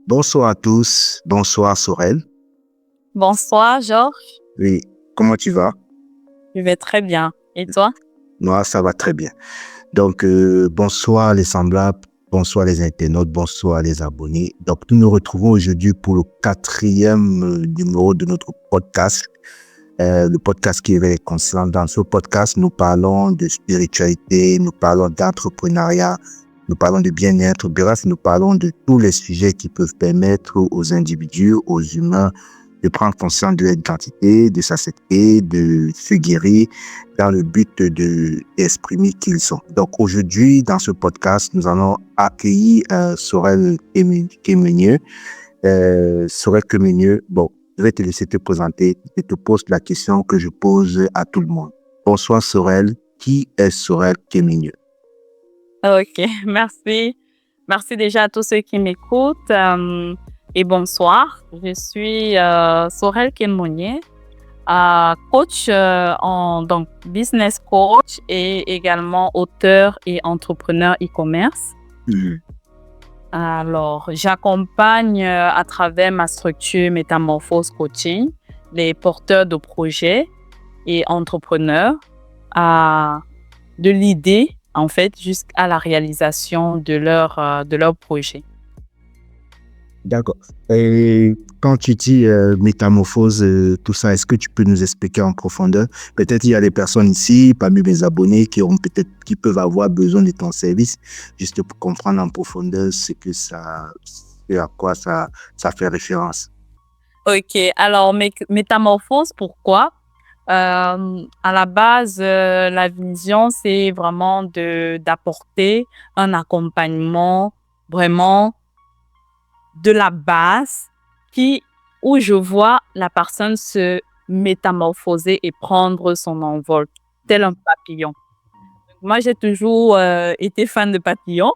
Bonsoir à tous. Bonsoir Sorel. Bonsoir, Georges. Oui, comment tu vas? Je vais très bien. Et toi? Moi, ça va très bien. Donc, bonsoir les semblables, bonsoir les internautes, bonsoir les abonnés. Donc, nous nous retrouvons aujourd'hui pour le quatrième numéro de notre podcast. Le podcast qui éveille les consciences. Dans ce podcast, nous parlons de spiritualité, nous parlons d'entrepreneuriat, nous parlons de bien-être, bref, nous parlons de tous les sujets qui peuvent permettre aux individus, aux humains, de prendre conscience de leur identité, de s'accepter, de se guérir dans le but d'exprimer qui ils sont. Donc aujourd'hui, dans ce podcast, nous allons accueillir Sorel Kemenye. Sorel Kemenye, bon, je vais te laisser te présenter. Je te pose la question que je pose à tout le monde. Bonsoir Sorel, qui est Sorel Kemenye? Ok, merci. Merci déjà à tous ceux qui m'écoutent. Et bonsoir. Je suis Sorel Kemonye, coach donc business coach et également auteur et entrepreneur e-commerce. Alors, j'accompagne à travers ma structure Métamorphose Coaching les porteurs de projets et entrepreneurs de l'idée, en fait, jusqu'à la réalisation de leur projet. D'accord. Et quand tu dis métamorphose, tout ça, est-ce que tu peux nous expliquer en profondeur? Peut-être il y a des personnes ici, parmi mes abonnés, qui peuvent avoir besoin de ton service, juste pour comprendre en profondeur ce à quoi ça fait référence. Ok, alors métamorphose, pourquoi? À la base, la vision, c'est vraiment d'apporter un accompagnement vraiment de la base où je vois la personne se métamorphoser et prendre son envol, tel un papillon. Moi, j'ai toujours été fan de papillons.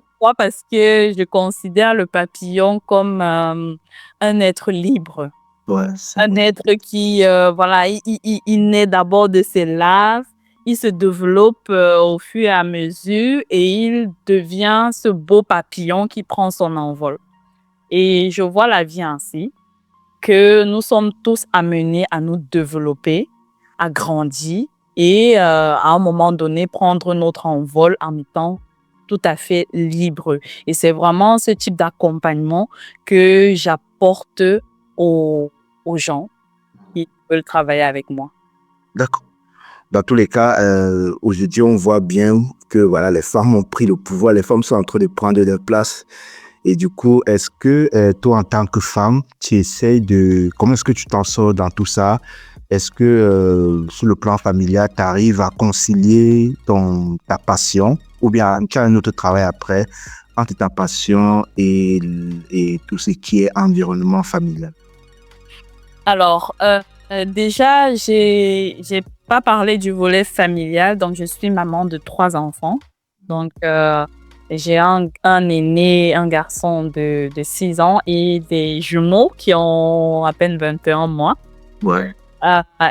Pourquoi? Parce que je considère le papillon comme un être libre. Ouais, Un être qui, voilà, il naît d'abord de ses larves, il se développe au fur et à mesure et il devient ce beau papillon qui prend son envol. Et je vois la vie ainsi, que nous sommes tous amenés à nous développer, à grandir et à un moment donné prendre notre envol en étant tout à fait libre. Et c'est vraiment ce type d'accompagnement que j'apporte aux gens qui veulent travailler avec moi. d'accord. Dans tous les cas, aujourd'hui, on voit bien que voilà, les femmes ont pris le pouvoir, les femmes sont en train de prendre leur place. Et du coup, est-ce que toi, en tant que femme, comment est-ce que tu t'en sors dans tout ça? Est-ce que sur le plan familial, tu arrives à concilier ta passion ou bien tu as un autre travail après entre ta passion et tout ce qui est environnement familial? Alors, déjà, j'ai pas parlé du volet familial, donc je suis maman de 3 enfants. Donc, j'ai un aîné, un garçon de 6 ans et des jumeaux qui ont à peine 21 mois. Ouais.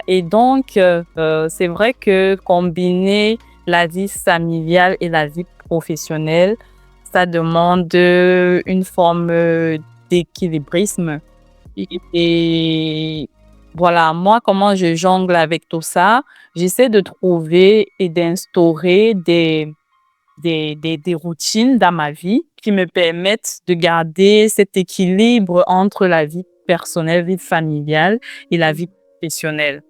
Et donc, c'est vrai que combiner la vie familiale et la vie professionnelle, ça demande une forme d'équilibrisme. Et voilà, moi, comment je jongle avec tout ça? J'essaie de trouver et d'instaurer des routines dans ma vie qui me permettent de garder cet équilibre entre la vie personnelle, vie familiale et la vie professionnelle.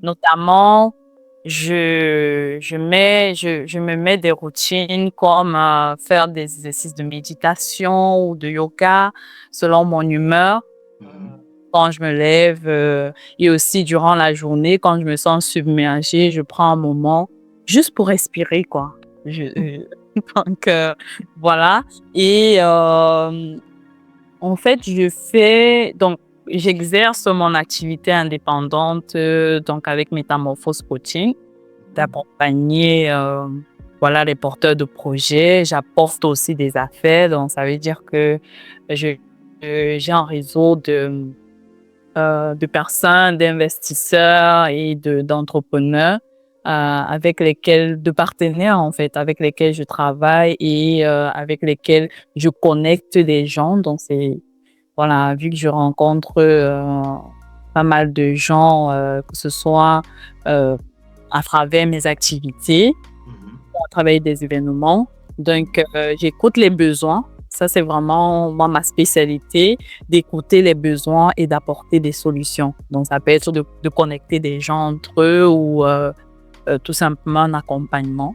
Notamment, je me mets des routines comme faire des exercices de méditation ou de yoga selon mon humeur quand je me lève et aussi durant la journée, quand je me sens submergée, je prends un moment juste pour respirer, quoi. Donc, voilà. Et en fait, j'exerce mon activité indépendante donc avec Métamorphose Coaching, d'accompagner voilà, les porteurs de projets. J'apporte aussi des affaires, donc ça veut dire que j'ai un réseau de personnes, d'investisseurs et d'entrepreneurs de partenaires en fait, avec lesquels je travaille et avec lesquels je connecte des gens. Donc, voilà, vu que je rencontre pas mal de gens, que ce soit à travers mes activités, à travers des événements. Donc, j'écoute les besoins. Ça, c'est vraiment moi ma spécialité, d'écouter les besoins et d'apporter des solutions. Donc, ça peut être de connecter des gens entre eux ou tout simplement un accompagnement.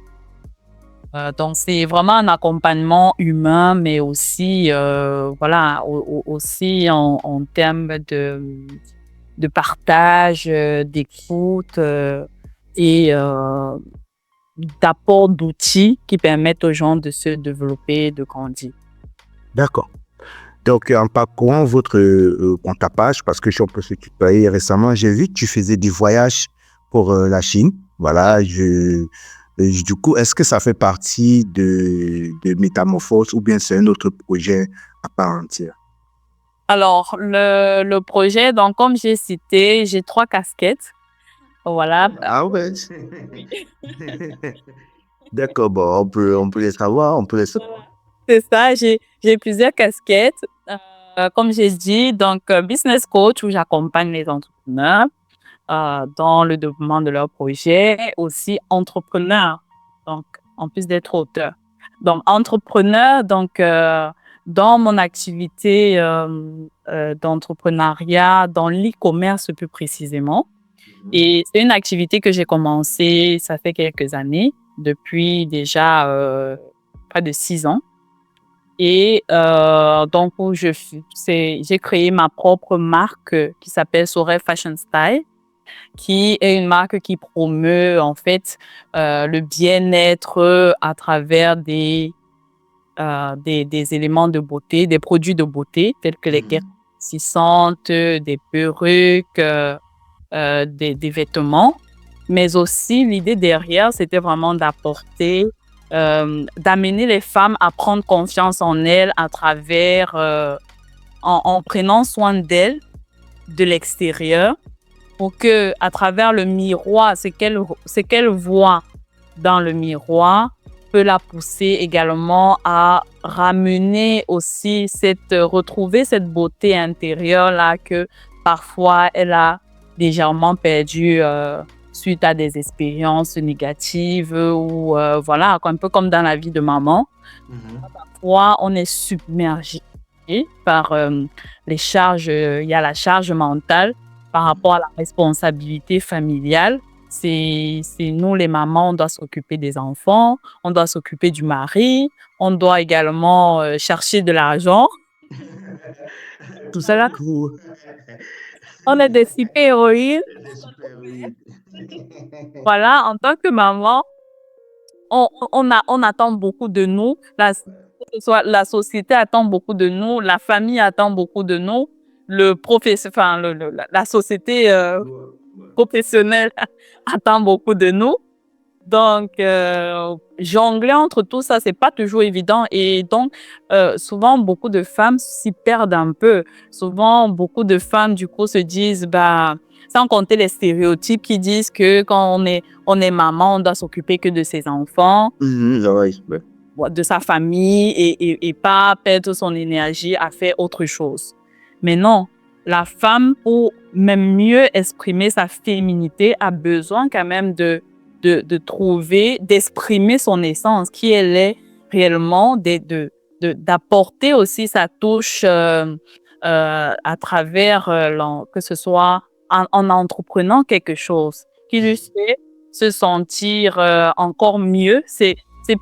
Donc, c'est vraiment un accompagnement humain, mais aussi, voilà, aussi en termes de partage, d'écoute et d'apport d'outils qui permettent aux gens de se développer, de grandir. D'accord. Donc, en parcourant en ta page, parce que je suis un peu ce que tu tutoyais récemment, j'ai vu que tu faisais des voyages pour la Chine. Voilà, du coup, est-ce que ça fait partie de Métamorphose ou bien c'est un autre projet à part entière? Alors, le projet, donc, comme j'ai cité, j'ai 3 casquettes. Voilà. Ah ouais. D'accord, bon, on peut les savoir, on peut les savoir. C'est ça, j'ai plusieurs casquettes. Comme j'ai dit, donc, business coach où j'accompagne les entrepreneurs dans le développement de leurs projets, aussi entrepreneur, donc en plus d'être auteur. Donc entrepreneur, donc dans mon activité d'entrepreneuriat, dans l'e-commerce plus précisément. Et c'est une activité que j'ai commencée, ça fait quelques années, depuis déjà près de 6 ans. Et donc, j'ai créé ma propre marque qui s'appelle Sorel Fashion Style, qui est une marque qui promeut en fait le bien-être à travers des éléments de beauté, des produits de beauté tels que les guêtres éclaircissantes, des perruques, des vêtements. Mais aussi, l'idée derrière, c'était vraiment d'apporter, d'amener les femmes à prendre confiance en elles à travers, en prenant soin d'elles de l'extérieur, pour que, à travers le miroir, ce qu'elle voit dans le miroir peut la pousser également à ramener aussi retrouver cette beauté intérieure là que parfois elle a légèrement perdue suite à des expériences négatives ou voilà, un peu comme dans la vie de maman. Parfois, on est submergé par les charges, il y a la charge mentale par rapport à la responsabilité familiale. C'est nous les mamans, on doit s'occuper des enfants, on doit s'occuper du mari, on doit également chercher de l'argent. Tout cela, on est des super-héroïnes. Voilà, en tant que maman, on attend beaucoup de nous. Que ce soit la société attend beaucoup de nous, la famille attend beaucoup de nous, la société professionnelle attend beaucoup de nous. Donc, jongler entre tout ça, c'est pas toujours évident. Et donc, souvent, beaucoup de femmes s'y perdent un peu. Souvent, beaucoup de femmes, du coup, se disent, bah, sans compter les stéréotypes qui disent que quand on est maman, on doit s'occuper que de ses enfants, de sa famille et pas perdre son énergie à faire autre chose. Mais non, la femme, pour même mieux exprimer sa féminité, a besoin quand même d'exprimer son essence, qui elle est réellement, d'apporter aussi sa touche à travers, que ce soit en entreprenant quelque chose qui lui fait se sentir encore mieux. C'est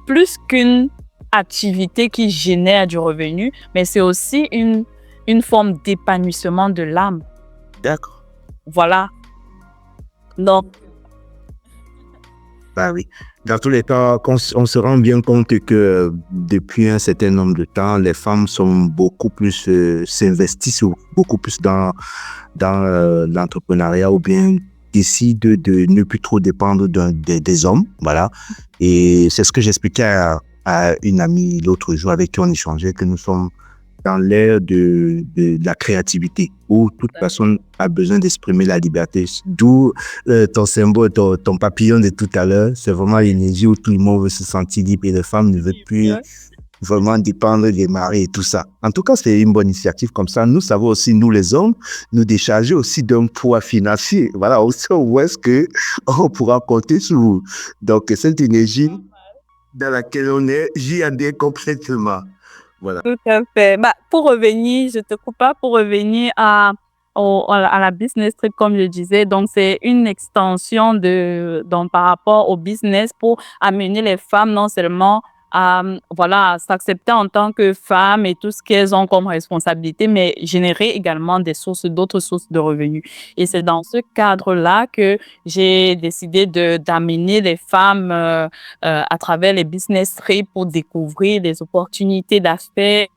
plus qu'une activité qui génère du revenu, mais c'est aussi une forme d'épanouissement de l'âme. D'accord. Voilà. Donc, bah oui. Dans tous les cas, on se rend bien compte que depuis un certain nombre de temps, les femmes sont beaucoup plus, s'investissent beaucoup plus dans l'entrepreneuriat ou bien décident de ne plus trop dépendre des hommes. Voilà. Et c'est ce que j'expliquais à une amie l'autre jour avec qui on échangeait, que nous sommes dans l'ère de la créativité, où toute personne a besoin d'exprimer la liberté. D'où ton symbole, ton papillon de tout à l'heure, c'est vraiment l'énergie où tout le monde veut se sentir libre et les femmes ne veulent plus vraiment dépendre des marées et tout ça. En tout cas, c'est une bonne initiative comme ça. Nous savons aussi, nous les hommes, nous décharger aussi d'un poids financier. Voilà, aussi où est-ce que on pourra compter sur vous. Donc, cette énergie dans laquelle on est, j'y adhère complètement. Voilà. Tout à fait. Bah, pour revenir, je te coupe pas, pour revenir à la business trip, comme je disais, donc c'est une extension donc par rapport au business pour amener les femmes non seulement à, voilà, s'accepter en tant que femmes et tout ce qu'elles ont comme responsabilité, mais générer également d'autres sources de revenus. Et c'est dans ce cadre-là que j'ai décidé d'amener les femmes à travers les business trips pour découvrir des opportunités d'affaires,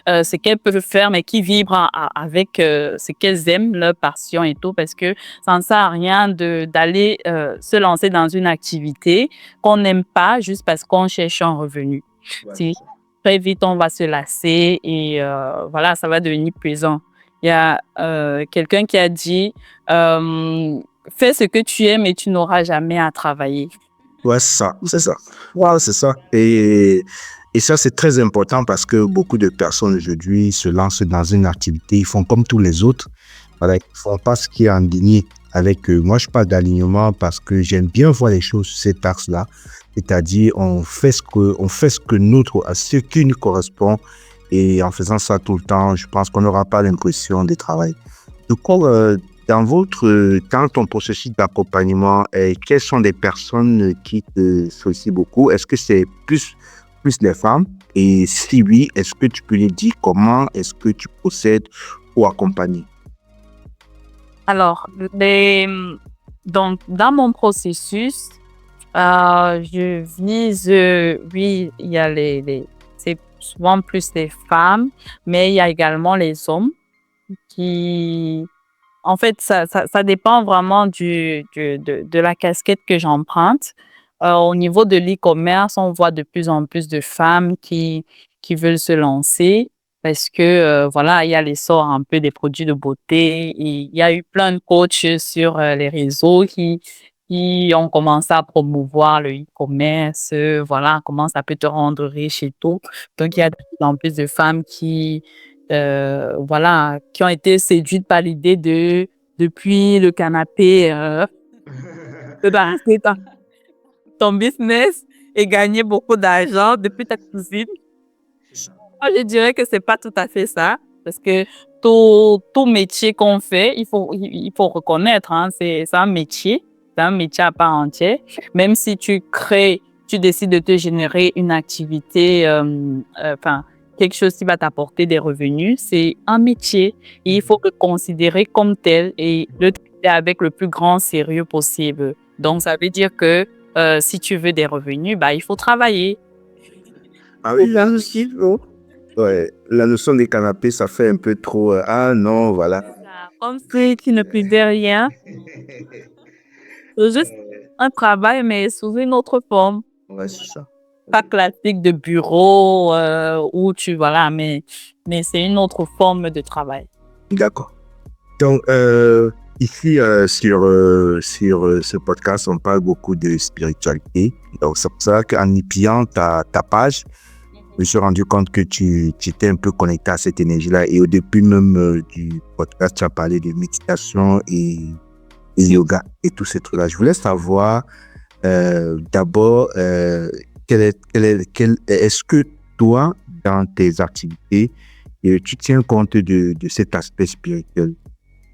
ce qu'elles peuvent faire, mais qui vibrent avec ce qu'elles aiment, leur passion et tout, parce que ça ne sert à rien d'aller se lancer dans une activité qu'on n'aime pas juste parce qu'on cherche un revenu. Ouais. Si très vite, on va se lasser et voilà, ça va devenir pesant. Il y a quelqu'un qui a dit fais ce que tu aimes et tu n'auras jamais à travailler. Ouais, c'est ça. Ouais, c'est ça. Et ça, c'est très important parce que beaucoup de personnes aujourd'hui se lancent dans une activité, ils font comme tous les autres. Voilà, ils font pas ce qui est en ligne avec eux. Moi, je parle d'alignement parce que j'aime bien voir les choses sur cet axe-là. C'est-à-dire, on fait ce à ce qui nous correspond. Et en faisant ça tout le temps, je pense qu'on n'aura pas l'impression de travail. Du coup, dans ton processus d'accompagnement, quelles sont les personnes qui te sollicitent beaucoup? Est-ce que c'est plus les femmes? Et si oui, est-ce que tu peux nous dire comment est-ce que tu procèdes pour accompagner? Alors, donc, dans mon processus, je vise, oui, il y a c'est souvent plus les femmes, mais il y a également les hommes qui, en fait, ça dépend vraiment de la casquette que j'emprunte. Au niveau de l'e-commerce, on voit de plus en plus de femmes qui veulent se lancer parce que, voilà, il y a l'essor un peu des produits de beauté. Et il y a eu plein de coachs sur les réseaux qui ont commencé à promouvoir le e-commerce, voilà, comment ça peut te rendre riche et tout. Donc, il y a de plus en plus de femmes voilà, qui ont été séduites par l'idée depuis le canapé, de lancer ton business et gagner beaucoup d'argent depuis ta cuisine. Moi, je dirais que c'est pas tout à fait ça, parce que tout métier qu'on fait, il faut reconnaître, hein, c'est un métier à part entière. Même si tu décides de te générer une activité, enfin, quelque chose qui va t'apporter des revenus, c'est un métier et il faut le considérer comme tel et le traiter avec le plus grand sérieux possible. Donc, ça veut dire que si tu veux des revenus, bah, il faut travailler. Ah oui, là aussi, oh. Ouais, la notion des canapés, ça fait un peu trop. Ah non, voilà. Comme si tu ne faisais rien. C'est juste un travail, mais sous une autre forme. Ouais, c'est ça. Pas classique de bureau où voilà, mais c'est une autre forme de travail. D'accord. Donc, ici, sur ce podcast, on parle beaucoup de spiritualité. Donc, c'est pour ça qu'en épiant ta page, je me suis rendu compte que tu étais un peu connecté à cette énergie-là. Et au début même du podcast, tu as parlé de méditation et yoga et tous ces trucs-là. Je voulais savoir d'abord, est-ce que toi, dans tes activités, tu tiens compte de cet aspect spirituel?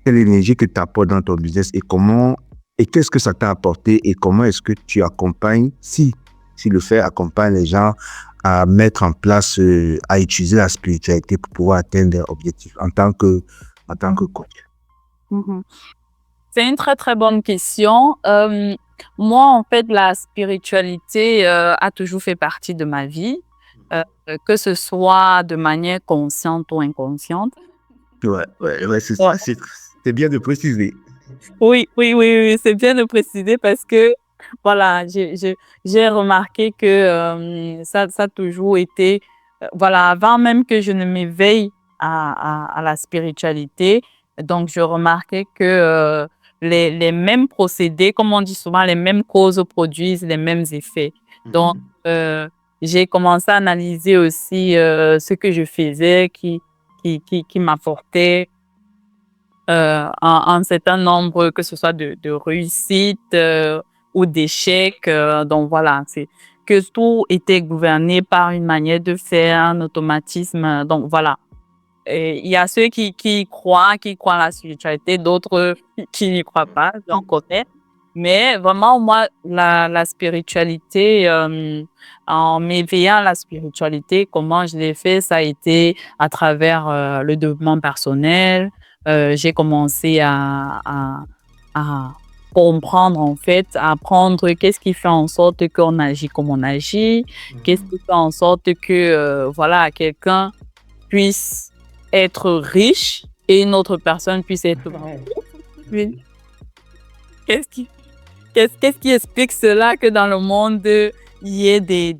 Quelle énergie que tu apportes dans ton business et qu'est-ce que ça t'a apporté et comment est-ce que tu accompagnes, si le fait accompagne les gens à mettre en place, à utiliser la spiritualité pour pouvoir atteindre leurs objectifs en tant que coach? Mhm. C'est une très, très bonne question. Moi, en fait, la spiritualité a toujours fait partie de ma vie, que ce soit de manière consciente ou inconsciente. Ouais, c'est ça, c'est bien de préciser. Oui, c'est bien de préciser parce que, voilà, j'ai remarqué que ça a toujours été, voilà, avant même que je ne m'éveille à la spiritualité, donc je remarquais que les mêmes procédés, comme on dit souvent, les mêmes causes produisent les mêmes effets. Donc, j'ai commencé à analyser aussi ce que je faisais qui m'apportait un certain nombre, que ce soit de réussites ou d'échecs. Donc voilà, c'est que tout était gouverné par une manière de faire, un automatisme. Donc voilà. Et il y a ceux qui y croient à la spiritualité, d'autres qui n'y croient pas, j'en connais. Mais vraiment, moi, la spiritualité, en m'éveillant à la spiritualité, comment je l'ai fait, ça a été à travers le développement personnel. J'ai commencé à comprendre, en fait, à apprendre qu'est-ce qui fait en sorte qu'on agit comme on agit, qu'est-ce qui fait en sorte que, voilà, quelqu'un puisse être riche et une autre personne puisse être pauvre. Oui. Qu'est-ce qui, qu'est-ce qui explique cela que dans le monde, il y ait des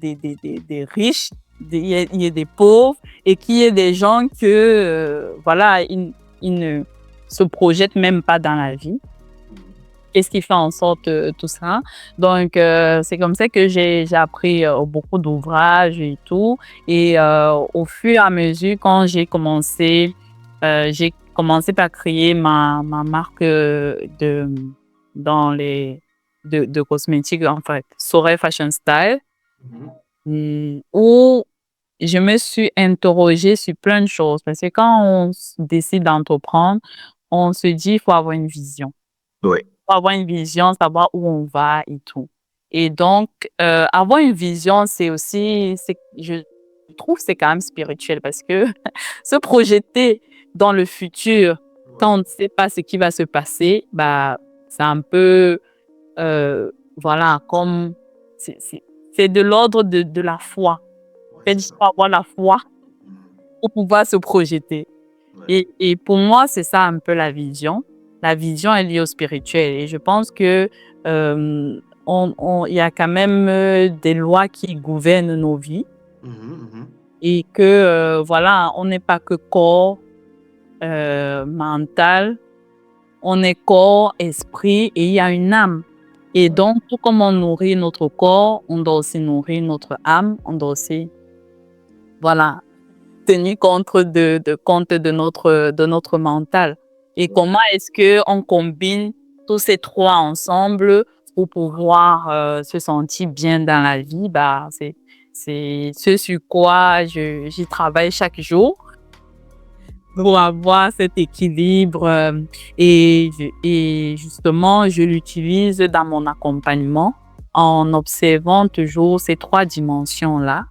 riches, il y ait des pauvres et qu'il y ait des gens que, voilà, ils ne se projettent même pas dans la vie. Qu'est-ce qui fait en sorte tout ça? Donc, c'est comme ça que j'ai appris beaucoup d'ouvrages et tout. Et au fur et à mesure, quand j'ai commencé par créer ma marque de cosmétiques, en fait, Soleil Fashion Style, où je me suis interrogée sur plein de choses. Parce que quand on décide d'entreprendre, on se dit il faut avoir une vision. Oui. Faut avoir une vision, savoir où on va et tout. Et donc, avoir une vision, c'est aussi, je trouve que c'est quand même spirituel parce que se projeter dans le futur quand on ne sait pas ce qui va se passer, bah, c'est un peu, voilà, comme, c'est de l'ordre de la foi. En fait, il faut avoir la foi pour pouvoir se projeter. Et pour moi, c'est ça un peu la vision. La vision est liée au spirituel. Et je pense que il y a quand même des lois qui gouvernent nos vies. Et que, voilà, on n'est pas que corps mental. On est corps, esprit et il y a une âme. Et donc, tout comme on nourrit notre corps, on doit aussi nourrir notre âme. On doit aussi, voilà, tenir compte de notre mental. Et comment est-ce qu'on combine tous ces trois ensemble pour pouvoir se sentir bien dans la vie? Bah, c'est ce sur quoi j'y travaille chaque jour pour avoir cet équilibre. Et justement, je l'utilise dans mon accompagnement en observant toujours ces trois dimensions-là.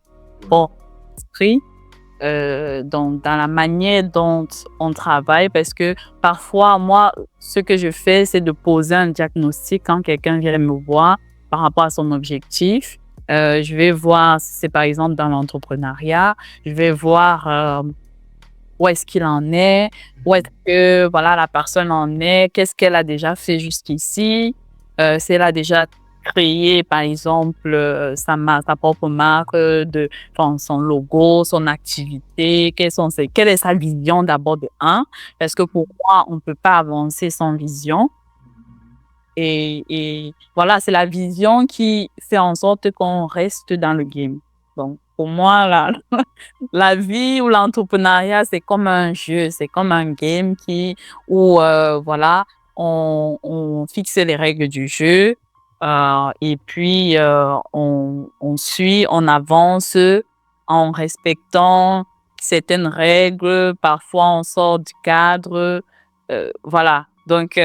Bon, esprit, dans la manière dont on travaille, parce que parfois, moi, ce que je fais, c'est de poser un diagnostic quand quelqu'un vient me voir par rapport à son objectif. Je vais voir si c'est par exemple dans l'entrepreneuriat, je vais voir où est-ce qu'il en est, où est-ce que voilà, la personne en est, qu'est-ce qu'elle a déjà fait jusqu'ici, si elle a déjà créer, par exemple, sa propre marque, son logo, son activité, quelle est sa vision d'abord de un, parce que pour moi, on ne peut pas avancer sans vision. Et voilà, c'est la vision qui fait en sorte qu'on reste dans le game. Donc, pour moi, la vie ou l'entrepreneuriat, c'est comme un jeu, c'est comme un game où voilà, on fixe les règles du jeu et puis on suit, on avance en respectant certaines règles. Parfois, on sort du cadre. Voilà. Donc,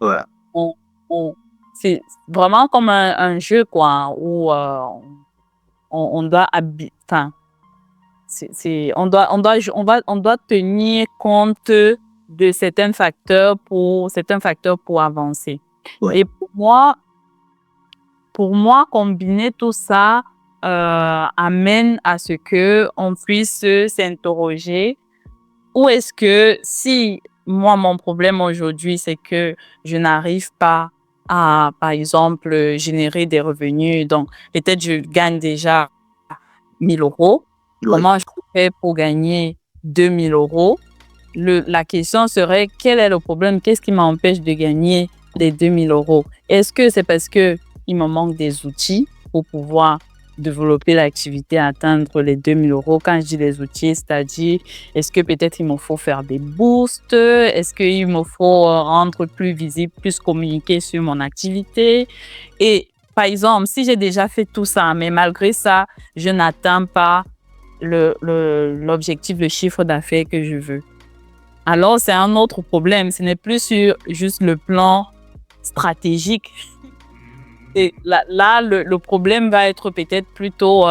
Ouais. c'est vraiment comme un jeu, quoi, où on doit on doit tenir compte de certains facteurs pour avancer. Ouais. Et pour moi, combiner tout ça amène à ce que on puisse s'interroger. Où est-ce que si moi, mon problème aujourd'hui, c'est que je n'arrive pas à, par exemple, générer des revenus. Donc, peut-être je gagne déjà 1 000 €. Ouais. Comment je fais pour gagner 2 000 €? La question serait, quel est le problème? Qu'est-ce qui m'empêche de gagner les 2 000 €? Est-ce que c'est parce que il me manque des outils pour pouvoir développer l'activité, atteindre les 2000 euros. Quand je dis les outils, c'est-à-dire, est-ce que peut-être il me faut faire des boosts? Est-ce qu'il me faut rendre plus visible, plus communiquer sur mon activité? Et par exemple, si j'ai déjà fait tout ça, mais malgré ça, je n'atteins pas l'objectif, le chiffre d'affaires que je veux. Alors, c'est un autre problème. Ce n'est plus sur juste le plan stratégique. Et là, le problème va être peut-être plutôt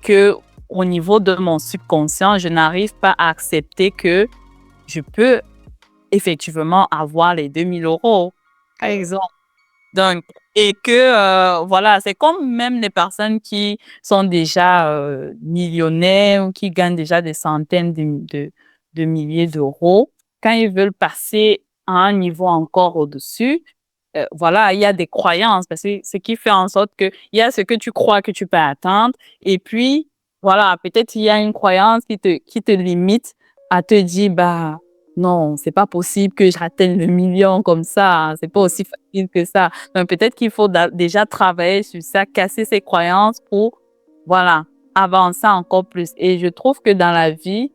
que au niveau de mon subconscient, je n'arrive pas à accepter que je peux effectivement avoir les 2000 euros, par exemple. Donc, et que, voilà, c'est comme même les personnes qui sont déjà millionnaires ou qui gagnent déjà des centaines de milliers d'euros. Quand ils veulent passer à un niveau encore au-dessus, voilà, il y a des croyances parce que ce qui fait en sorte que il y a ce que tu crois que tu peux atteindre et puis, voilà, peut-être il y a une croyance qui te limite à te dire, bah, non, c'est pas possible que j'atteigne le million comme ça, hein, c'est pas aussi facile que ça. Donc, peut-être qu'il faut déjà travailler sur ça, casser ces croyances pour, voilà, avancer encore plus. Et je trouve que dans la vie,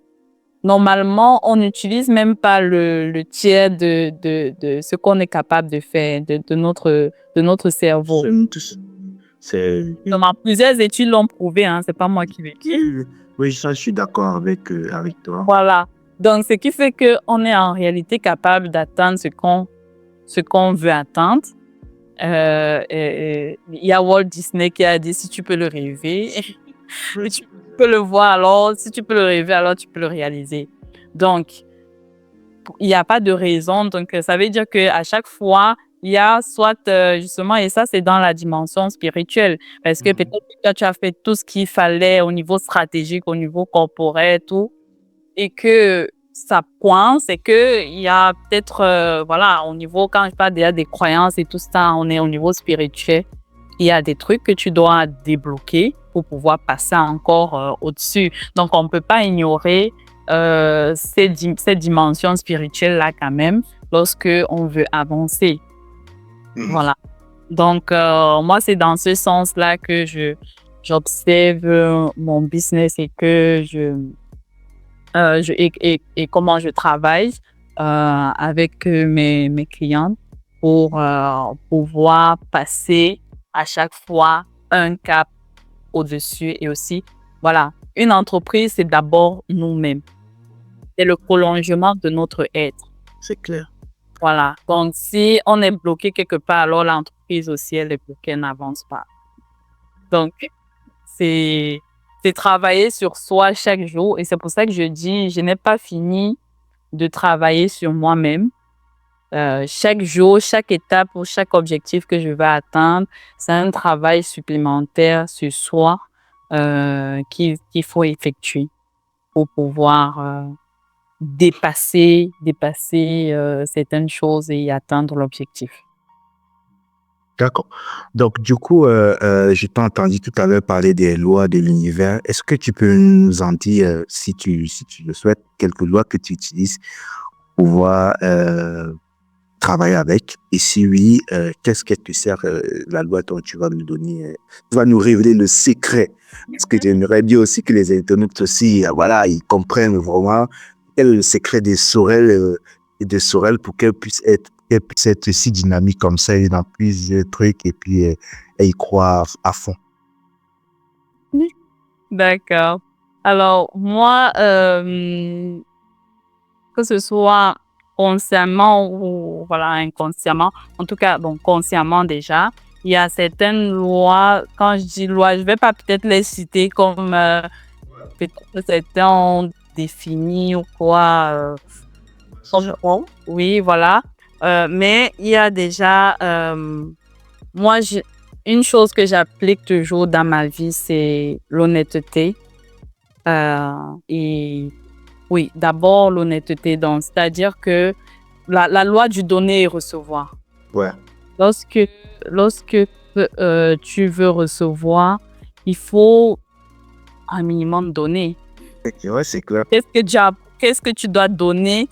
normalement, on n'utilise même pas le tiers de ce qu'on est capable de faire, de notre cerveau. C'est Dans plusieurs études l'ont prouvé, hein, c'est pas moi qui le dis. Oui, je suis d'accord avec toi. Voilà. Donc, ce qui fait qu'on est en réalité capable d'atteindre ce qu'on veut atteindre. Il y a Walt Disney qui a dit, si tu peux le rêver, tu peux le voir, alors si tu peux le rêver, alors tu peux le réaliser. Donc, il n'y a pas de raison. Donc, ça veut dire qu'à chaque fois, il y a soit, justement, et ça, c'est dans la dimension spirituelle, parce que peut-être que tu as fait tout ce qu'il fallait au niveau stratégique, au niveau corporel, tout, et que ça coince, et que il y a peut-être, voilà, au niveau, quand je parle déjà des croyances et tout ça, on est au niveau spirituel, il y a des trucs que tu dois débloquer pour pouvoir passer encore au-dessus. Donc, on ne peut pas ignorer cette dimension spirituelle-là quand même lorsque on veut avancer. Voilà. Donc, moi, c'est dans ce sens-là que j'observe mon business et que et comment je travaille avec mes clients pour pouvoir passer à chaque fois un cap au-dessus. Et aussi, voilà, une entreprise, c'est d'abord nous-mêmes. C'est le prolongement de notre être. C'est clair. Voilà. Donc, si on est bloqué quelque part, alors l'entreprise aussi, elle est bloquée, elle n'avance pas. Donc, c'est travailler sur soi chaque jour. Et c'est pour ça que je dis, je n'ai pas fini de travailler sur moi-même. Chaque jour, chaque étape ou chaque objectif que je vais atteindre, c'est un travail supplémentaire sur soi qu'il faut effectuer pour pouvoir dépasser certaines choses et atteindre l'objectif. D'accord. Donc, du coup, je t'ai entendu tout à l'heure parler des lois de l'univers. Est-ce que tu peux nous en dire, si tu le souhaites, quelques lois que tu utilises pour pouvoir travailler avec? Et si oui, qu'est-ce que tu sers la loi dont tu vas nous donner, tu vas nous révéler le secret? Parce que j'aimerais dire aussi que les internautes aussi, voilà, ils comprennent vraiment quel est le secret des Sorel et de Sorel pour qu'elle puisse être si dynamique comme ça, et dans plusieurs trucs, et puis elle y croit à fond. D'accord. Alors, moi, que ce soit consciemment ou voilà, inconsciemment, en tout cas, bon, consciemment déjà, il y a certaines lois, quand je dis loi, je vais pas peut-être les citer comme peut-être certains ont défini ou quoi. Oui, voilà. Mais il y a déjà, moi, une chose que j'applique toujours dans ma vie, c'est l'honnêteté. Et oui, d'abord l'honnêteté. Donc, c'est-à-dire que la loi du donner et recevoir. Ouais. Lorsque tu veux recevoir, il faut un minimum donner. Ouais, c'est clair. Qu'est-ce que tu dois donner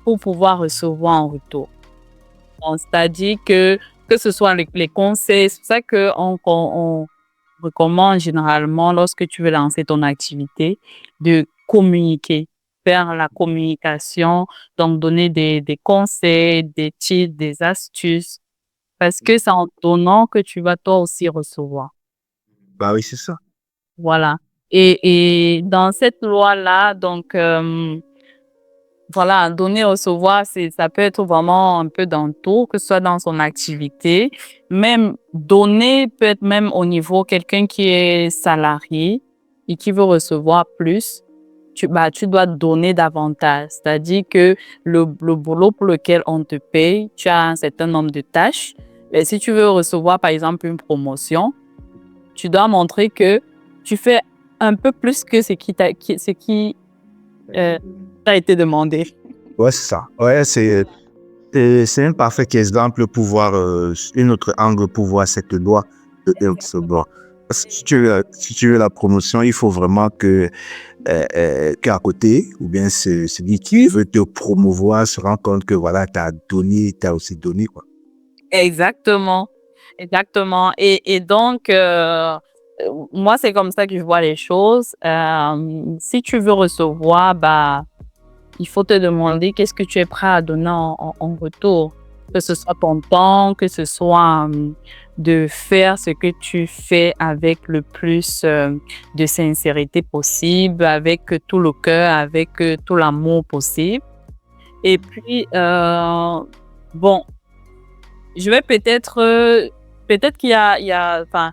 pour pouvoir recevoir en retour? Donc, c'est-à-dire que ce soit les conseils, c'est pour ça que recommande généralement, lorsque tu veux lancer ton activité, de communiquer, faire la communication, donc donner des conseils, des tips, des astuces, parce que c'est en donnant que tu vas toi aussi recevoir. Bah oui, c'est ça. Voilà. Et dans cette loi-là, donc, voilà, donner, recevoir, ça peut être vraiment un peu dans tout, que ce soit dans son activité. Même donner peut être même au niveau quelqu'un qui est salarié et qui veut recevoir plus. Tu dois donner davantage. C'est-à-dire que le boulot pour lequel on te paye, tu as un certain nombre de tâches. Et si tu veux recevoir, par exemple, une promotion, tu dois montrer que tu fais un peu plus que t'a été demandé. Ouais, c'est ça. Ouais, c'est un parfait exemple pour voir un autre angle pour voir cette loi de Higgs. Bon, parce que si tu veux la promotion, il faut vraiment qu'à côté, ou bien celui qui veut te promouvoir se rend compte que voilà, tu as aussi donné, quoi. Exactement, exactement. Et donc, moi, c'est comme ça que je vois les choses. Si tu veux recevoir, bah, il faut te demander qu'est-ce que tu es prêt à donner en retour. Que ce soit ton temps, que ce soit de faire ce que tu fais avec le plus de sincérité possible, avec tout le cœur, avec tout l'amour possible. Et puis, bon, je vais peut-être enfin,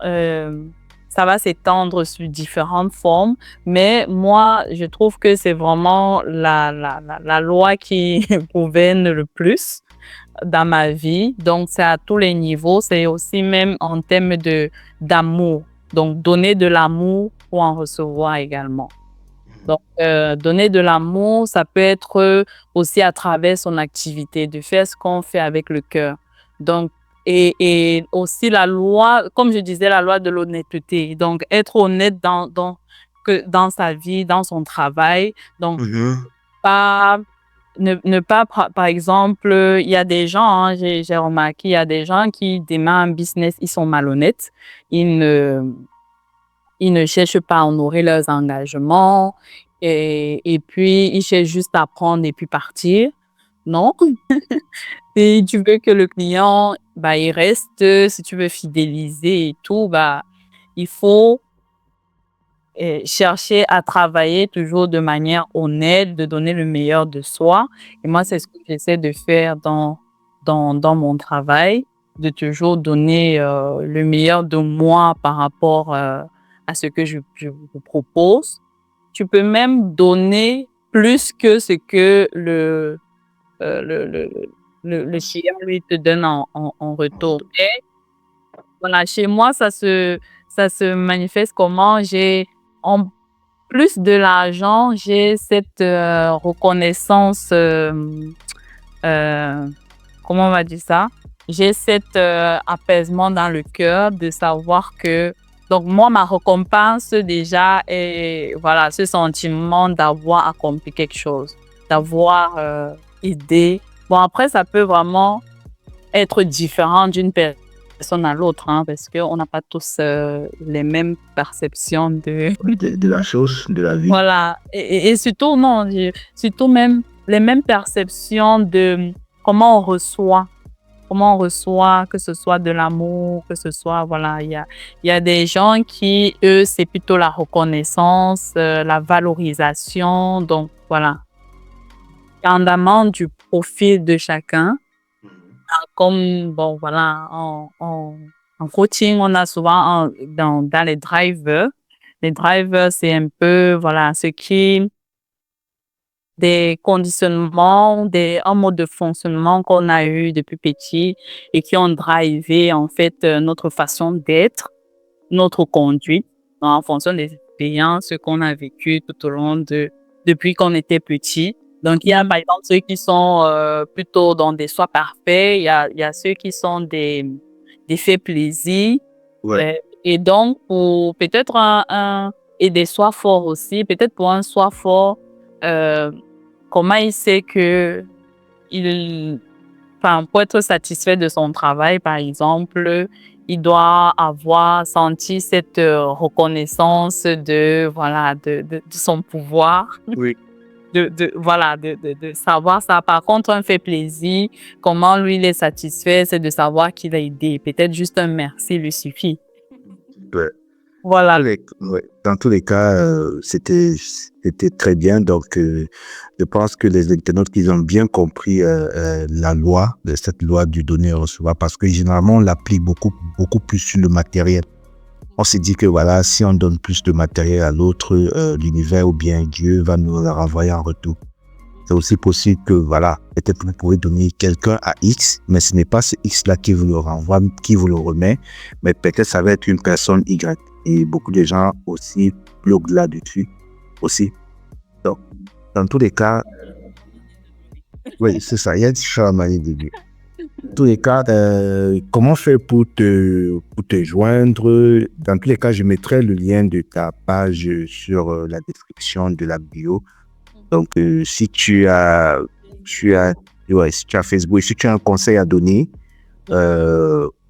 euh, ça va s'étendre sur différentes formes, mais moi, je trouve que c'est vraiment la loi qui gouverne le plus dans ma vie. Donc, c'est à tous les niveaux. C'est aussi même en termes d'amour. Donc, donner de l'amour pour en recevoir également. Donc, donner de l'amour, ça peut être aussi à travers son activité, de faire ce qu'on fait avec le cœur. Donc, et aussi la loi, comme je disais, la loi de l'honnêteté. Donc, être honnête dans sa vie, dans son travail. Donc, Mhm. pas, ne pas, par exemple, il y a des gens, hein, j'ai remarqué, il y a des gens qui démarrent un business, ils sont malhonnêtes. Ils ne, ils ne cherchent pas à honorer leurs engagements et puis ils cherchent juste à prendre et puis partir. Non. Si tu veux que le client, bah, il reste, si tu veux fidéliser et tout, bah, il faut chercher à travailler toujours de manière honnête, de donner le meilleur de soi. Et moi, c'est ce que j'essaie de faire dans mon travail, de toujours donner le meilleur de moi par rapport à ce que je vous propose. Tu peux même donner plus que ce que euh, le, le, le client lui te donne en retour. Et voilà, chez moi, ça se manifeste comment en plus de l'argent, j'ai cette reconnaissance, euh, comment on va dire ça? J'ai cet apaisement dans le cœur de savoir que, donc moi, ma récompense déjà est, voilà, ce sentiment d'avoir accompli quelque chose, d'avoir aidé. Bon, après, ça peut vraiment être différent d'une personne à l'autre, hein, parce qu'on n'a pas tous les mêmes perceptions De la chose, de la vie. voilà. Et surtout, non, surtout même les mêmes perceptions de comment on reçoit, que ce soit de l'amour, que ce soit, voilà, il y a des gens qui, eux, c'est plutôt la reconnaissance, la valorisation, donc voilà, indépendamment du profil de chacun. Comme, bon, voilà, en coaching, on a souvent dans les drivers. Les drivers, c'est un peu, voilà, des conditionnements, un mode de fonctionnement qu'on a eu depuis petit et qui ont drivé, en fait, notre façon d'être, notre conduite, en fonction des expériences qu'on a vécues tout au long depuis qu'on était petit. Donc, il y a par exemple ceux qui sont plutôt dans des soins parfaits, il y a ceux qui sont des faits plaisir. Ouais. Et donc, pour peut-être et des soins forts aussi, peut-être pour un soi fort, euh, comment il sait que enfin, pour être satisfait de son travail, par exemple, il doit avoir senti cette reconnaissance de son pouvoir, Oui. de savoir ça. Par contre, un fait plaisir, comment lui il est satisfait, c'est de savoir qu'il a aidé. Peut-être juste un merci lui suffit. Ouais. Voilà. Dans tous les cas, c'était très bien. Donc, je pense que les internautes, ils ont bien compris la loi, cette loi du donner-recevoir, parce que généralement, on l'applique beaucoup plus sur le matériel. On s'est dit que voilà, si on donne plus de matériel à l'autre, l'univers ou bien Dieu va nous le renvoyer en retour. C'est aussi possible que, voilà, peut-être vous pouvez donner quelqu'un à X, mais ce n'est pas ce X-là qui vous le renvoie, qui vous le remet, mais peut-être ça va être une personne Y. Et beaucoup de gens aussi bloquent là-dessus aussi. Donc, dans tous les cas, oui, c'est ça, il y a du charme à début. Dans tous les cas, comment faire pour te joindre? Dans tous les cas, je mettrai le lien de ta page sur la description de la bio. Donc, si tu as Facebook, si tu as un conseil à donner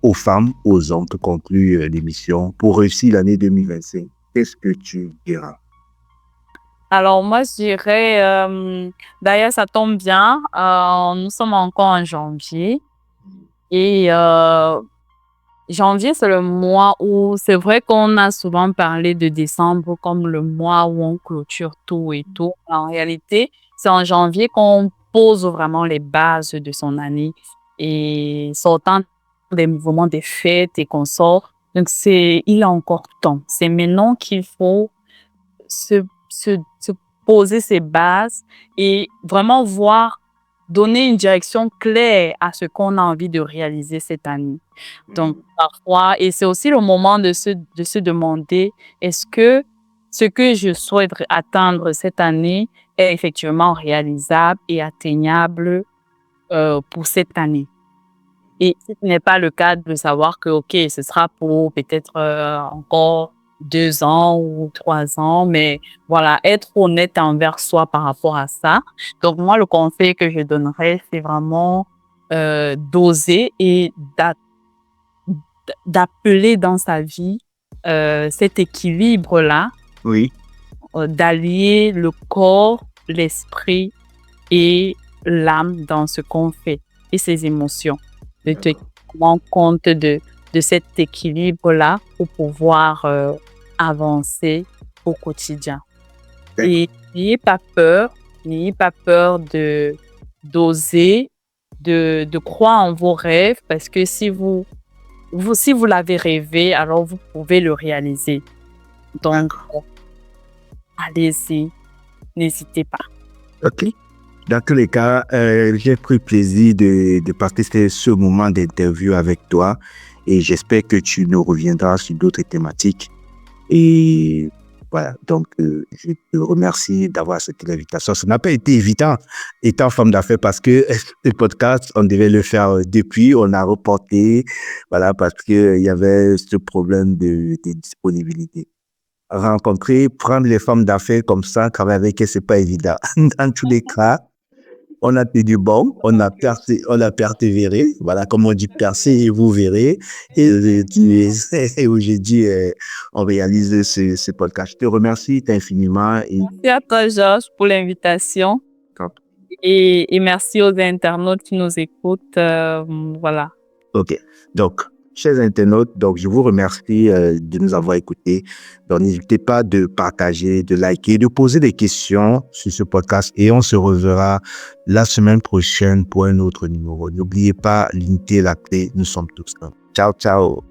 aux femmes, aux hommes qui concluent l'émission pour réussir l'année 2025, qu'est-ce que tu diras? Alors, moi, je dirais, d'ailleurs, ça tombe bien, nous sommes encore en janvier. Et janvier, c'est le mois où, c'est vrai qu'on a souvent parlé de décembre comme le mois où on clôture tout et tout. En réalité, c'est en janvier qu'on pose vraiment les bases de son année et sortant des mouvements des fêtes et qu'on sort. Donc, il a encore temps. C'est maintenant qu'il faut se poser ses bases et vraiment donner une direction claire à ce qu'on a envie de réaliser cette année. Donc, parfois, et c'est aussi le moment de se demander, est-ce que ce que je souhaite atteindre cette année est effectivement réalisable et atteignable pour cette année? Et si ce n'est pas le cas, de savoir que, OK, ce sera pour peut-être encore 2 ans ou 3 ans, mais voilà, être honnête envers soi par rapport à ça. Donc, moi, le conseil que je donnerais, c'est vraiment d'oser et d'appeler dans sa vie cet équilibre-là, Oui. d'allier le corps, l'esprit et l'âme dans ce qu'on fait et ses émotions. De te rendre compte de cet équilibre-là pour pouvoir avancer au quotidien. Et n'ayez pas peur d'oser, de croire en vos rêves, parce que si vous l'avez rêvé, alors vous pouvez le réaliser. Donc, allez-y, n'hésitez pas. OK. Dans tous les cas, j'ai pris plaisir de partager ce moment d'interview avec toi et j'espère que tu nous reviendras sur d'autres thématiques. Et voilà, donc je te remercie d'avoir accepté l'invitation. Ça n'a pas été évident étant femme d'affaires parce que ce podcast, on devait le faire depuis, on a reporté, voilà, parce qu'il y avait ce problème de disponibilité. Rencontrer, prendre les femmes d'affaires comme ça, travailler avec elles, c'est pas évident. Dans tous les cas, on a tenu bon, on a persévéré, voilà, comme on dit, percer et vous verrez. Et aujourd'hui, on réalise ce podcast. Je te remercie infiniment. Merci à toi, Georges, pour l'invitation. Et merci aux internautes qui nous écoutent. Voilà. OK. Donc, chers internautes, donc je vous remercie de nous avoir écoutés. Donc, n'hésitez pas de partager, de liker, de poser des questions sur ce podcast et on se reverra la semaine prochaine pour un autre numéro. N'oubliez pas, l'unité est la clé. Nous sommes tous un. Ciao, ciao.